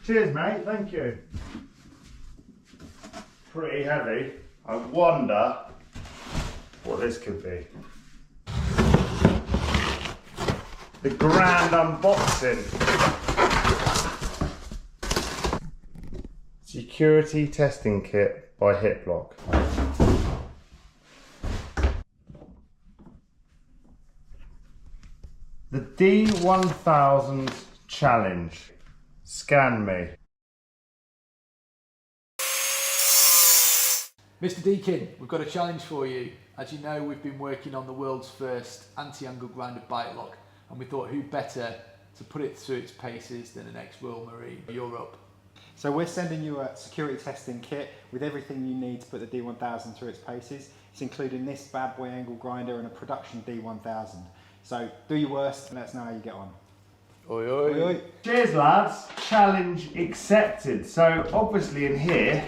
Cheers, mate. Thank you. Pretty heavy. I wonder what this could be. The grand unboxing. Security testing kit by Hiplok. The D1000 challenge. Scan me. Mr. Deakin, we've got a challenge for you. As you know, we've been working on the world's first anti-angle grinder bite lock, and we thought who better to put it through its paces than an ex-Royal Marine. You're up. So we're sending you a security testing kit with everything you need to put the D1000 through its paces. It's including this bad boy angle grinder and a production D1000. So do your worst and let us know how you get on. Oi, oi. Oi, oi. Cheers, lads. Challenge accepted. So obviously in here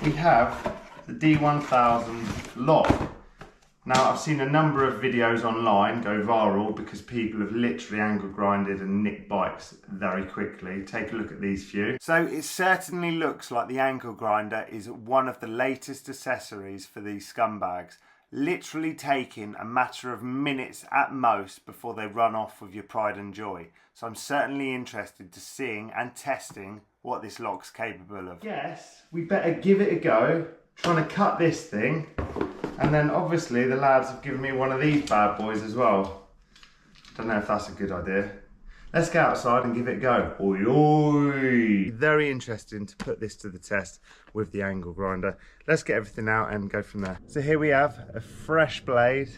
we have the D1000 lock. Now I've seen a number of videos online go viral because people have literally angle grinded and nicked bikes very quickly. Take a look at these few. So it certainly looks like the angle grinder is one of the latest accessories for these scumbags. Literally taking a matter of minutes at most before they run off with your pride and joy. So I'm certainly interested to seeing and testing what this lock's capable of. Yes, we better give it a go. Trying to cut this thing. And then obviously the lads have given me one of these bad boys as well. Don't know if that's a good idea. Let's go outside and give it a go. Oi, oi. Very interesting to put this to the test with the angle grinder. Let's get everything out and go from there. So here we have a fresh blade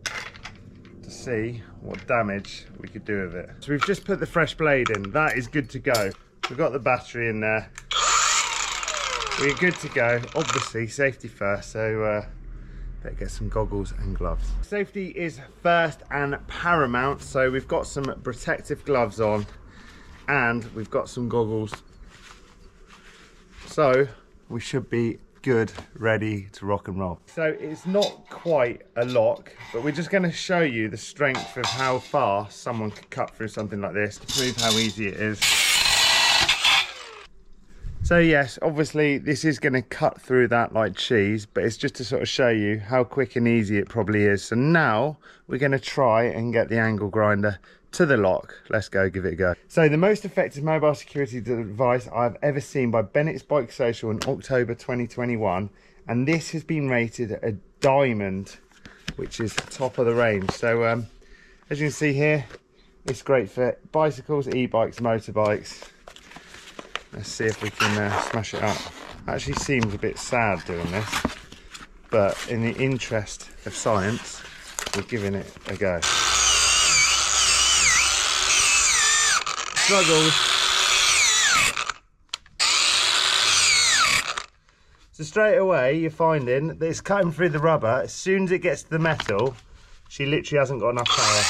to see what damage we could do with it. So we've just put the fresh blade in. That is good to go. We've got the battery in there. We're good to go. Obviously, safety first. So better get some goggles and gloves. Safety is first and paramount, so we've got some protective gloves on and we've got some goggles. So we should be good, ready to rock and roll. So it's not quite a lock, but we're just going to show you the strength of how far someone could cut through something like this to prove how easy it is. So yes, obviously this is going to cut through that like cheese, but it's just to sort of show you how quick and easy it probably is. So now we're going to try and get the angle grinder to the lock. Let's go, give it a go. So the most effective mobile security device I've ever seen by Bennett's Bike Social in October 2021. And this has been rated a diamond, which is top of the range. So as you can see here, it's great for bicycles, e-bikes, motorbikes. Let's see if we can smash it up. Actually seems a bit sad doing this, but in the interest of science, we're giving it a go. Struggles. So straight away, you're finding that it's cutting through the rubber. As soon as it gets to the metal, she literally hasn't got enough power.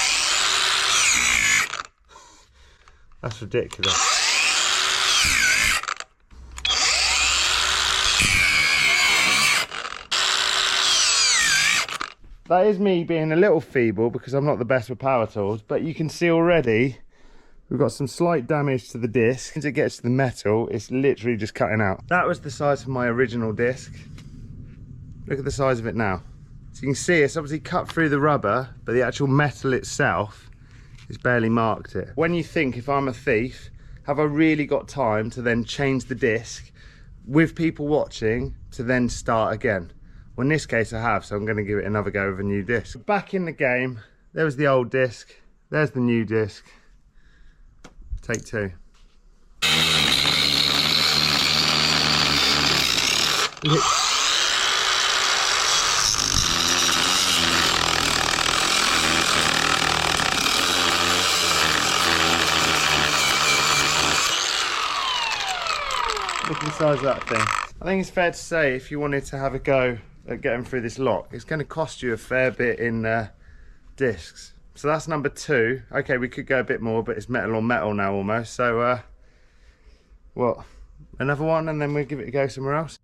That's ridiculous. That is me being a little feeble because I'm not the best with power tools, but you can see already we've got some slight damage to the disc. As it gets to the metal, it's literally just cutting out. That was the size of my original disc. Look at the size of it now. So you can see it's obviously cut through the rubber, but the actual metal itself has barely marked it. When you think, if I'm a thief, have I really got time to then change the disc with people watching to then start again? Well, in this case I have, so I'm going to give it another go with a new disc. Back in the game, there was the old disc, there's the new disc. Take two. Look at the size of that thing. I think it's fair to say if you wanted to have a go at getting through this lock, it's going to cost you a fair bit in discs. So that's number two. Okay, we could go a bit more, but it's metal on metal now almost. So, what? Another one and then we'll give it a go somewhere else.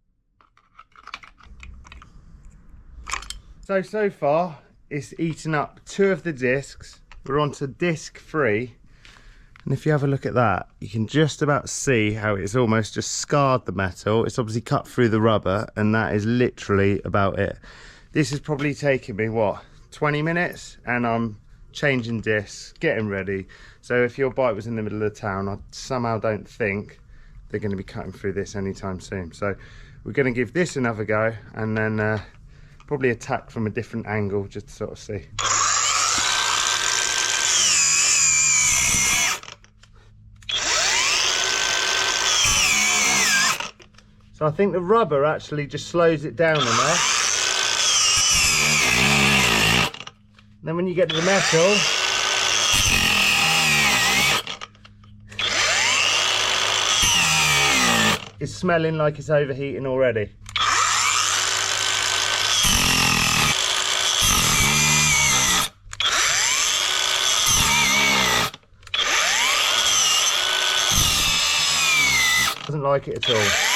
So far, it's eaten up two of the discs. We're on to disc 3. And if you have a look at that, you can just about see how it's almost just scarred the metal. It's obviously cut through the rubber, and that is literally about it. This has probably taken me, what, 20 minutes? And I'm changing discs, getting ready. So if your bike was in the middle of the town, I somehow don't think they're going to be cutting through this anytime soon. So we're going to give this another go, and then probably attack from a different angle just to sort of see. So I think the rubber actually just slows it down enough. And then when you get to the metal, it's smelling like it's overheating already. Doesn't like it at all.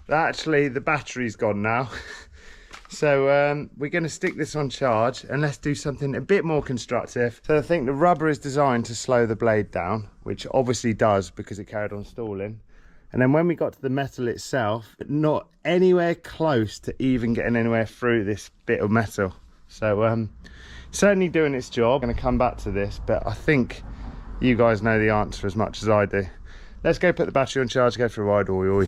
Actually, the battery's gone now. So we're going to stick this on charge and let's do something a bit more constructive. So I think the rubber is designed to slow the blade down, which obviously does because it carried on stalling. And then when we got to the metal itself, not anywhere close to even getting anywhere through this bit of metal. So certainly doing its job. I'm going to come back to this, but I think you guys know the answer as much as I do. Let's go put the battery on charge, go for a ride. Oi, oi.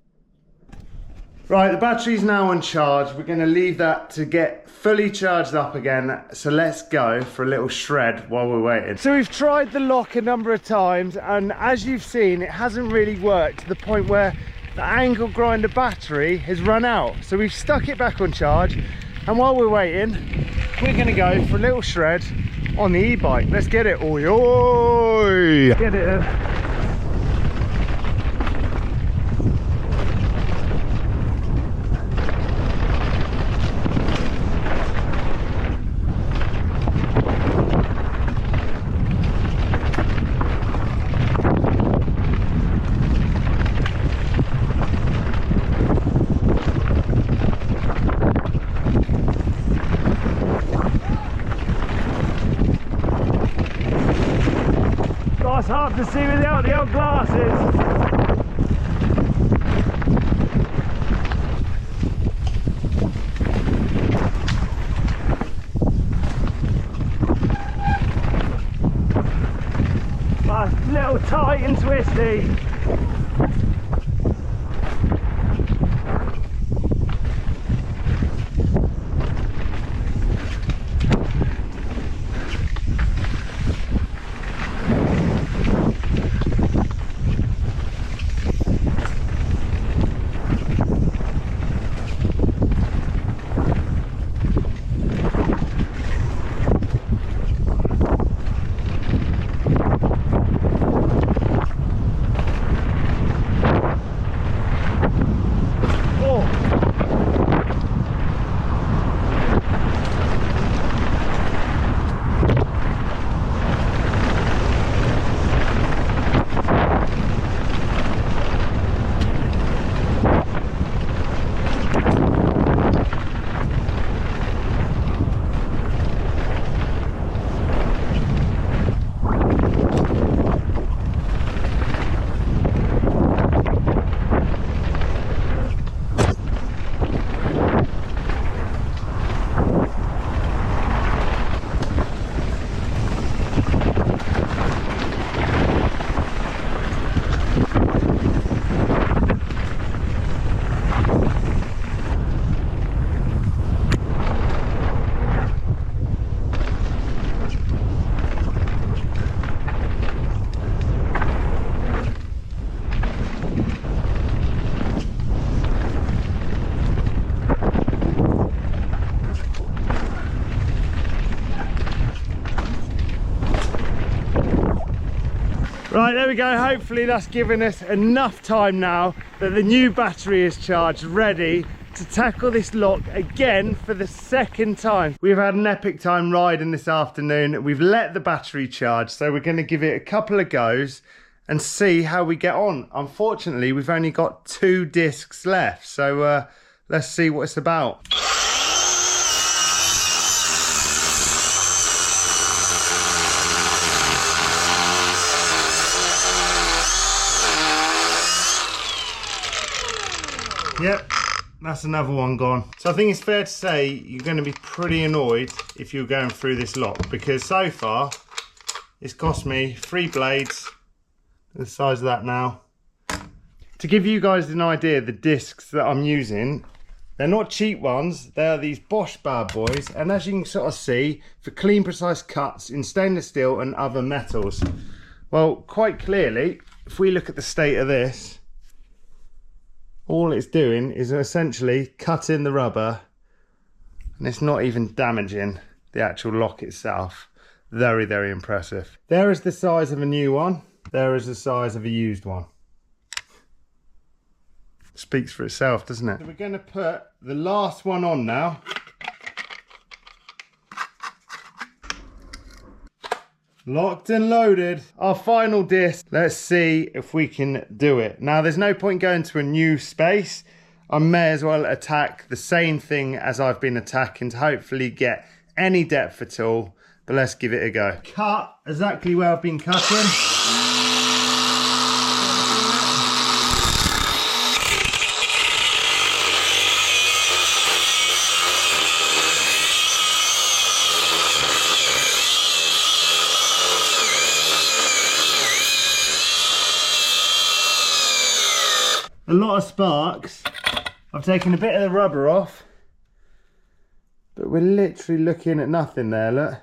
Right, the battery's now on charge. We're going to leave that to get fully charged up again. So let's go for a little shred while we're waiting. So we've tried the lock a number of times, and as you've seen, it hasn't really worked to the point where the angle grinder battery has run out. So we've stuck it back on charge, and while we're waiting, we're going to go for a little shred on the e-bike. Let's get it. Oi, oi! Get it then. It's hard to see without the old glasses. But it's a little tight and twisty. Right, there we go. Hopefully that's given us enough time now that the new battery is charged, ready to tackle this lock again for the second time. We've had an epic time riding this afternoon. We've let the battery charge, so we're going to give it a couple of goes and see how we get on. Unfortunately, we've only got 2 discs left, so let's see what it's about. Yep, that's another one gone. So I think it's fair to say you're going to be pretty annoyed if you're going through this lock, because so far it's cost me 3 blades, the size of that now. To give you guys an idea, the discs that I'm using, they're not cheap ones, they are these Bosch bad boys, and as you can sort of see, for clean precise cuts in stainless steel and other metals. Well, quite clearly, if we look at the state of this, all it's doing is essentially cutting the rubber, and it's not even damaging the actual lock itself. Very, very impressive. There is the size of a new one. There is the size of a used one. Speaks for itself, doesn't it? So we're going to put the last one on now. Locked and loaded. Our final disc. Let's see if we can do it. Now, there's no point going to a new space. I may as well attack the same thing as I've been attacking to hopefully get any depth at all. But let's give it a go. Cut exactly where I've been cutting. A lot of sparks. I've taken a bit of the rubber off, but we're literally looking at nothing there, look.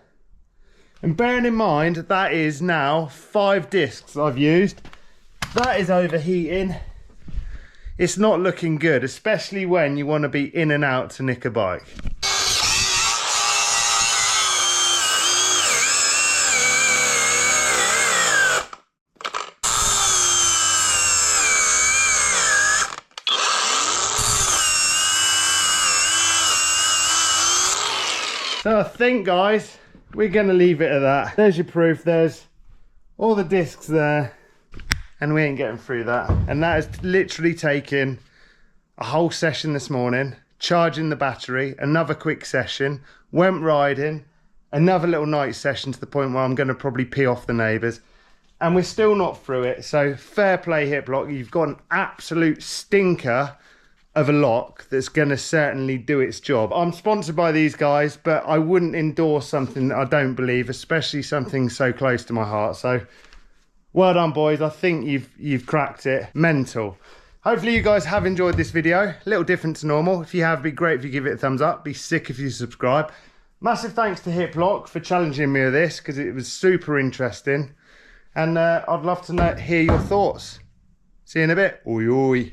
And bearing in mind, that is now 5 discs I've used. That is overheating. It's not looking good, especially when you want to be in and out to nick a bike. So I think, guys, we're going to leave it at that. There's your proof. There's all the discs there, and we ain't getting through that. And that has literally taken a whole session this morning, charging the battery, another quick session, went riding, another little night session to the point where I'm going to probably pee off the neighbours. And we're still not through it. So fair play, Hiplok. You've got an absolute stinker of a lock that's going to certainly do its job. I'm sponsored by these guys, but I wouldn't endorse something that I don't believe, especially something so close to my heart. So well done, boys. I think you've cracked it. Mental. Hopefully you guys have enjoyed this video. A little different to normal. If you have, it'd be great if you give it a thumbs up. Be sick if you subscribe. Massive thanks to Hiplok for challenging me with this, because it was super interesting, and I'd love to hear your thoughts. See you in a bit. Oi oi.